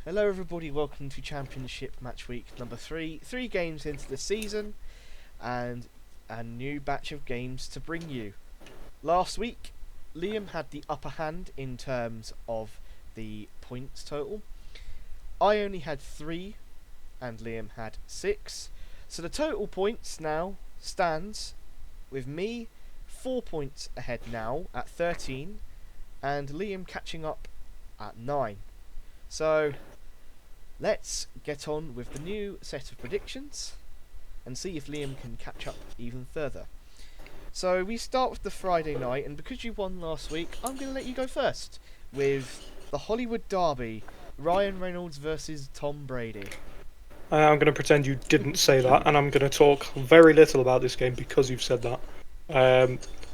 Hello everybody, welcome to Championship Matchweek number 3. 3 games into the season and a new batch of games to bring you. Last week, Liam had the upper hand in terms of the points total. I only had 3 and Liam had 6. So the total points now stands with me 4 points ahead now at 13 and Liam catching up at 9. So let's get on with the new set of predictions and see if Liam can catch up even further. So we start with the Friday night, and because you won last week, I'm going to let you go first with the Hollywood Derby, Ryan Reynolds versus Tom Brady. I'm going to pretend you didn't say that, and I'm going to talk very little about this game because you've said that.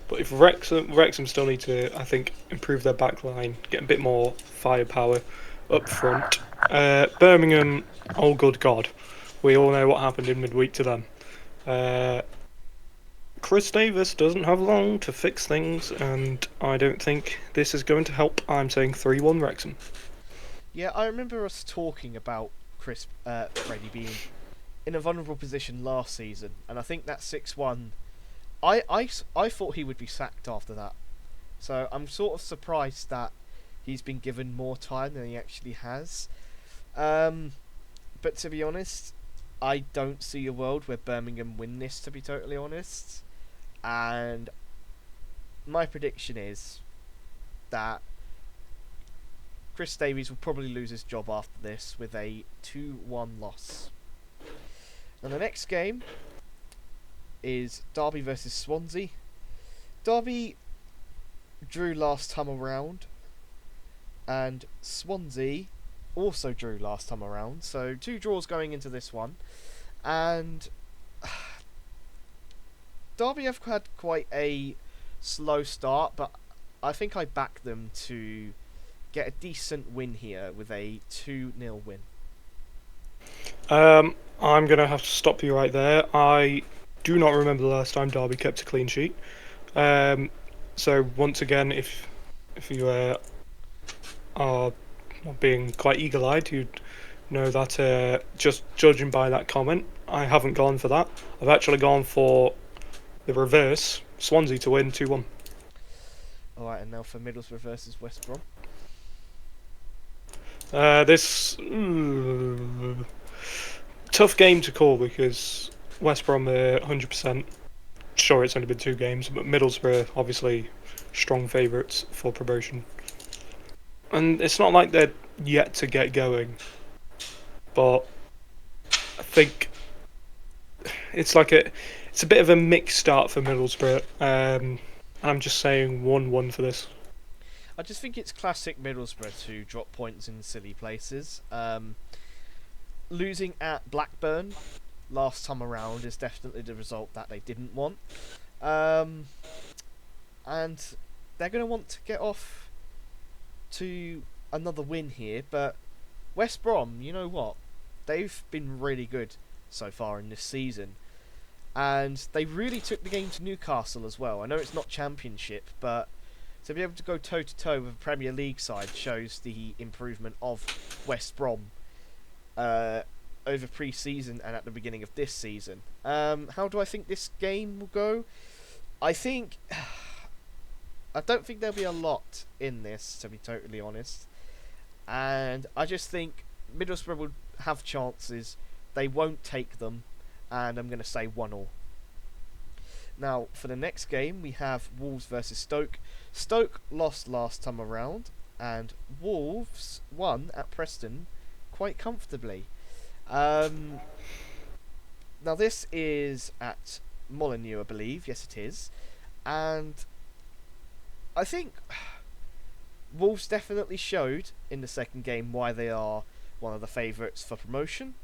But if Wrexham still need to, I think, improve their back line, get a bit more firepower up front. Birmingham, oh good God, we all know what happened in midweek to them. Chris Davis doesn't have long to fix things, and I don't think this is going to help. I'm saying 3-1 Wrexham. Yeah, I remember us talking about Brady being in a vulnerable position last season, and I think that 6-1, I thought he would be sacked after that. So I'm sort of surprised that he's been given more time than he actually has. But to be honest, I don't see a world where Birmingham win this, to be totally honest. And my prediction is that Chris Davies will probably lose his job after this with a 2-1 loss. Now the next game is Derby versus Swansea. Derby drew last time around, and Swansea also drew last time around, so 2 draws going into this one. And Derby have had quite a slow start, but I think I back them to get a decent win here with a 2-0 win. I'm going to have to stop you right there. I do not remember the last time Derby kept a clean sheet. So once again, if you are being quite eagle-eyed, you'd know that just judging by that comment, I haven't gone for that. I've actually gone for the reverse, Swansea to win 2-1. Alright, and now for Middlesbrough versus West Brom. This tough game to call because West Brom are 100%. Sure, it's only been 2 games, but Middlesbrough obviously strong favourites for promotion. And it's not like they're yet to get going, but I think it's a bit of a mixed start for Middlesbrough. And I'm just saying 1-1 for this. I just think it's classic Middlesbrough to drop points in silly places. Losing at Blackburn last time around is definitely the result that they didn't want. And they're going to want to get off to another win here, but West Brom, you know what? They've been really good so far in this season. And they really took the game to Newcastle as well. I know it's not Championship, but to be able to go toe-to-toe with a Premier League side shows the improvement of West Brom over pre-season and at the beginning of this season. How do I think this game will go? I don't think there'll be a lot in this, to be totally honest. And I just think Middlesbrough will have chances. They won't take them. And I'm going to say 1-1. Now, for the next game, we have Wolves versus Stoke. Stoke lost last time around, and Wolves won at Preston quite comfortably. Now, this is at Molineux, I believe. Yes, it is. And I think Wolves definitely showed in the second game why they are one of the favourites for promotion.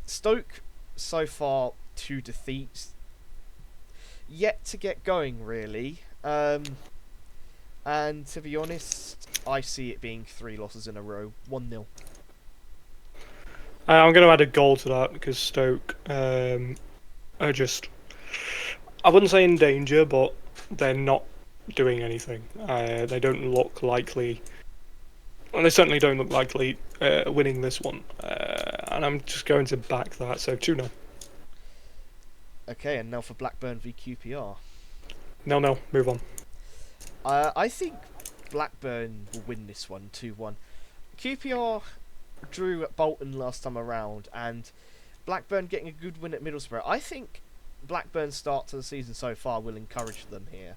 Stoke, so far, 2 defeats. Yet to get going, really. And to be honest, I see it being 3 losses in a row. 1-0. I'm going to add a goal to that because Stoke are just, I wouldn't say in danger, but they're not doing anything. They don't look likely Well, they certainly don't look likely winning this one, and I'm just going to back that. So 2-0. Okay, and now for Blackburn v QPR. No, move on. I think Blackburn will win this one 2-1. QPR drew at Bolton last time around, and Blackburn getting a good win at Middlesbrough. I think Blackburn's start to the season so far will encourage them here,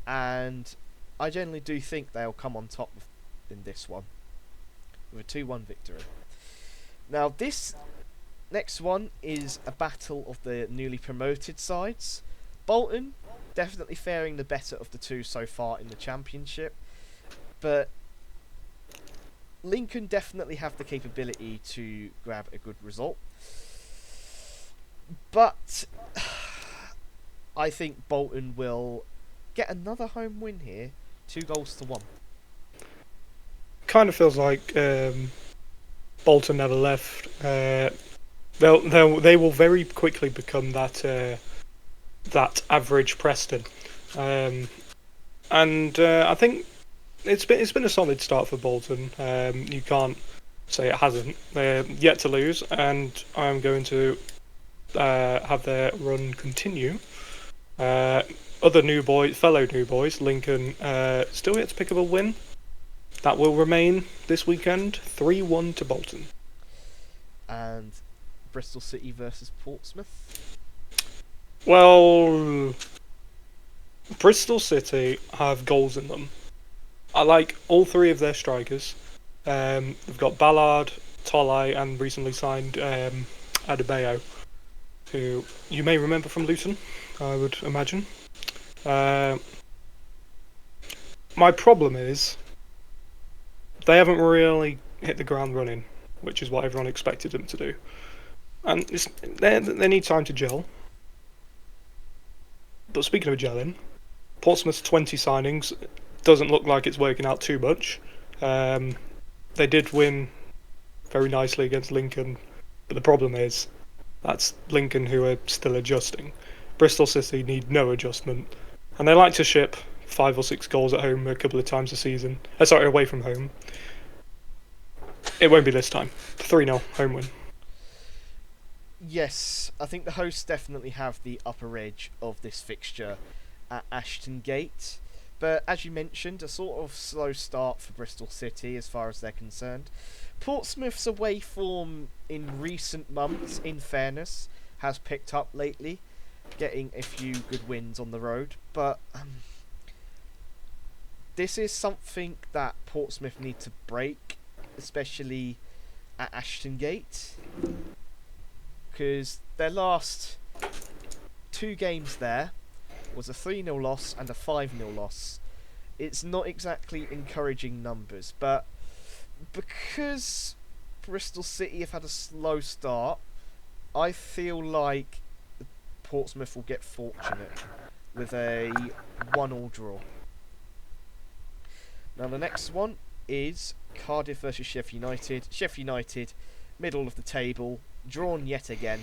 and I generally do think they'll come on top in this one with a 2-1 victory. Now this next one is a battle of the newly promoted sides. Bolton definitely faring the better of the two so far in the Championship, but Lincoln definitely have the capability to grab a good result. But I think Bolton will get another home win here, 2-1. Kind of feels like Bolton never left. They will very quickly become that average Preston, and I think it's been a solid start for Bolton. You can't say it hasn't. They're yet to lose, and I'm going to have their run continue. Fellow new boys, Lincoln, still yet to pick up a win. That will remain this weekend, 3-1 to Bolton. And Bristol City versus Portsmouth. Well, Bristol City have goals in them. I like all three of their strikers. They've got Ballard, Tolai, and recently signed Adebayo, who you may remember from Luton, I would imagine. My problem is they haven't really hit the ground running, which is what everyone expected them to do. And they need time to gel. But speaking of gelling, Portsmouth's 20 signings doesn't look like it's working out too much. They did win very nicely against Lincoln, but the problem is that's Lincoln who are still adjusting. Bristol City need no adjustment, and they like to ship 5 or 6 goals at home a couple of times a season. Away from home. It won't be this time. 3-0 home win. Yes, I think the hosts definitely have the upper edge of this fixture at Ashton Gate. But as you mentioned, a sort of slow start for Bristol City as far as they're concerned. Portsmouth's away form in recent months, in fairness, has picked up lately, getting a few good wins on the road. But this is something that Portsmouth need to break, especially at Ashton Gate, because their last 2 games there was a 3-0 loss and a 5-0 loss. It's not exactly encouraging numbers, but because Bristol City have had a slow start, I feel like Portsmouth will get fortunate with a 1-1 draw. Now the next one is Cardiff versus Sheffield United. Sheffield United, middle of the table, drawn yet again,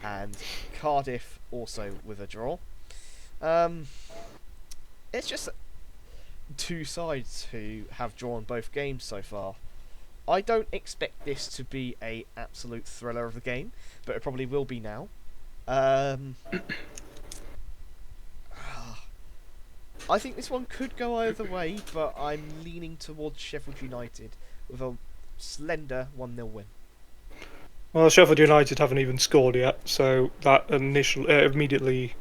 and Cardiff also with a draw. It's just 2 sides who have drawn both games so far. I don't expect this to be a absolute thriller of the game, but it probably will be now. I think this one could go either way, but I'm leaning towards Sheffield United with a slender 1-0 win. Well, Sheffield United haven't even scored yet, so that immediately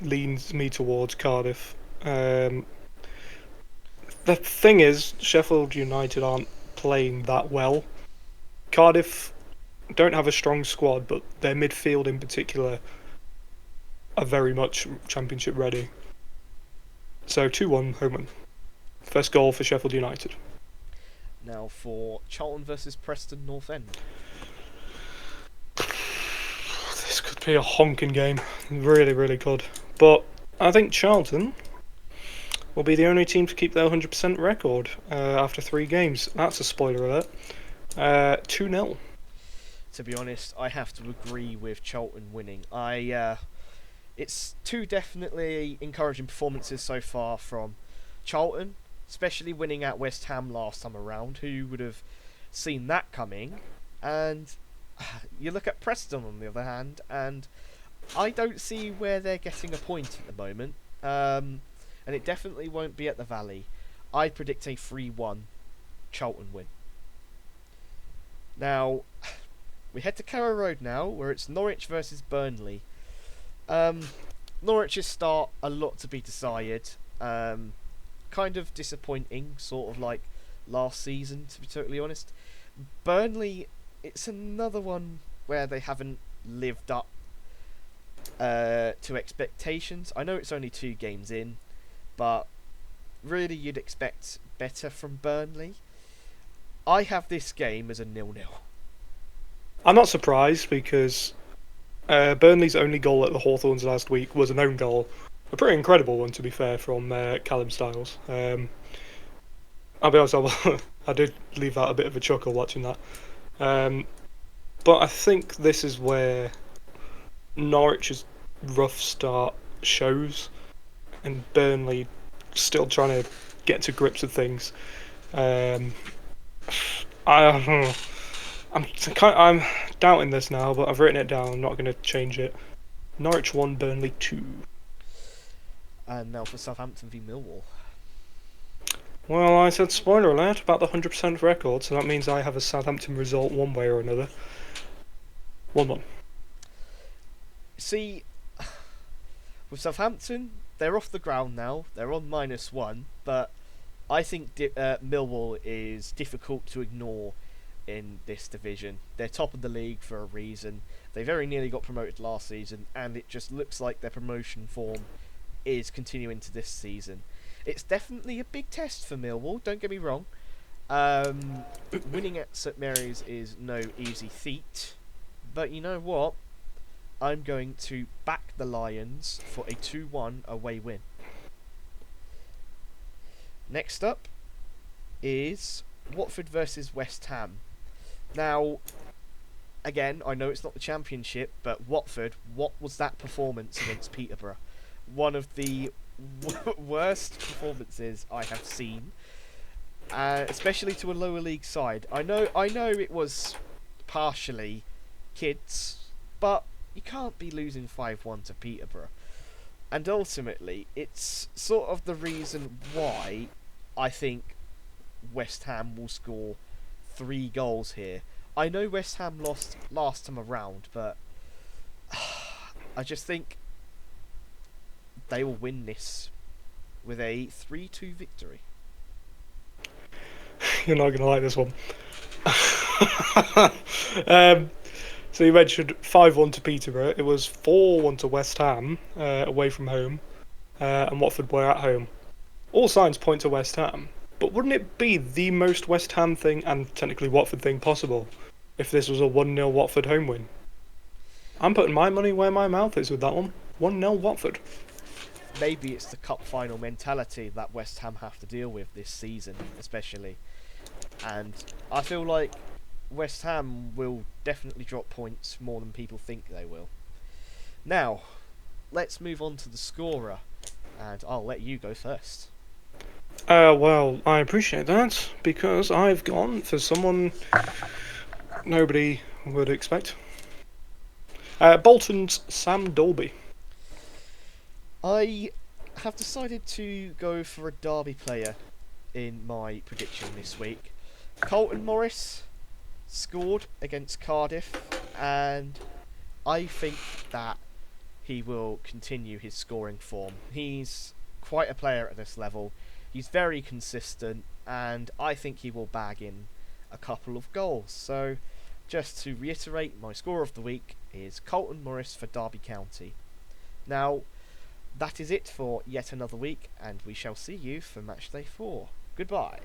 leans me towards Cardiff. The thing is, Sheffield United aren't playing that well. Cardiff don't have a strong squad, but their midfield in particular are very much Championship ready. So 2-1 home win. First goal for Sheffield United. Now for Charlton versus Preston North End. This could be a honking game. Really, really could. But I think Charlton will be the only team to keep their 100% record after 3 games. That's a spoiler alert. 2-0. To be honest, I have to agree with Charlton winning. It's 2 definitely encouraging performances so far from Charlton. especially winning at West Ham last time around. Who would have seen that coming? And you look at Preston on the other hand, and I don't see where they're getting a point at the moment. And it definitely won't be at the Valley. I predict a 3-1 Charlton win. Now, we head to Carrow Road now, where it's Norwich versus Burnley. Norwich's start, a lot to be decided. Kind of disappointing, sort of like last season, to be totally honest. Burnley, it's another one where they haven't lived up to expectations. I know it's only 2 games in, but really you'd expect better from Burnley. I have this game as a 0-0. I'm not surprised because Burnley's only goal at the Hawthorns last week was an own goal. A pretty incredible one, to be fair, from Callum Styles. I'll be honest, I did leave out a bit of a chuckle watching that. But I think this is where Norwich's rough start shows, and Burnley still trying to get to grips with things. I'm doubting this now, but I've written it down. I'm not going to change it. Norwich 1, Burnley 2. And now for Southampton v Millwall. Well, I said spoiler alert about the 100% record, so that means I have a Southampton result one way or another. 1-1. See, with Southampton, they're off the ground now. They're on -1, but I think Millwall is difficult to ignore in this division. They're top of the league for a reason. They very nearly got promoted last season, and it just looks like their promotion form is continuing to this season. It's definitely a big test for Millwall, don't get me wrong. Winning at St Mary's is no easy feat, but you know what? I'm going to back the Lions for a 2-1 away win. Next up is Watford versus West Ham. Now, again, I know it's not the Championship, but Watford, what was that performance against Peterborough? One of the worst performances I have seen, especially to a lower league side. I know it was partially kids, but you can't be losing 5-1 to Peterborough. And ultimately, it's sort of the reason why I think West Ham will score 3 goals here. I know West Ham lost last time around, but I just think they will win this with a 3-2 victory. You're not going to like this one. So you mentioned 5-1 to Peterborough. It was 4-1 to West Ham away from home, and Watford were at home. All signs point to West Ham, but wouldn't it be the most West Ham thing, and technically Watford thing possible, if this was a 1-0 Watford home win? I'm putting my money where my mouth is with that one. 1-0 Watford. Maybe it's the cup final mentality that West Ham have to deal with this season, especially. And I feel like West Ham will definitely drop points more than people think they will. Now, let's move on to the scorer, and I'll let you go first. Well, I appreciate that, because I've gone for someone nobody would expect. Bolton's Sam Dolby. I have decided to go for a Derby player in my prediction this week. Colton Morris scored against Cardiff, and I think that he will continue his scoring form. He's quite a player at this level. He's very consistent, and I think he will bag in a couple of goals. So, just to reiterate, my score of the week is Colton Morris for Derby County. Now, that is it for yet another week, and we shall see you for Matchday 4. Goodbye.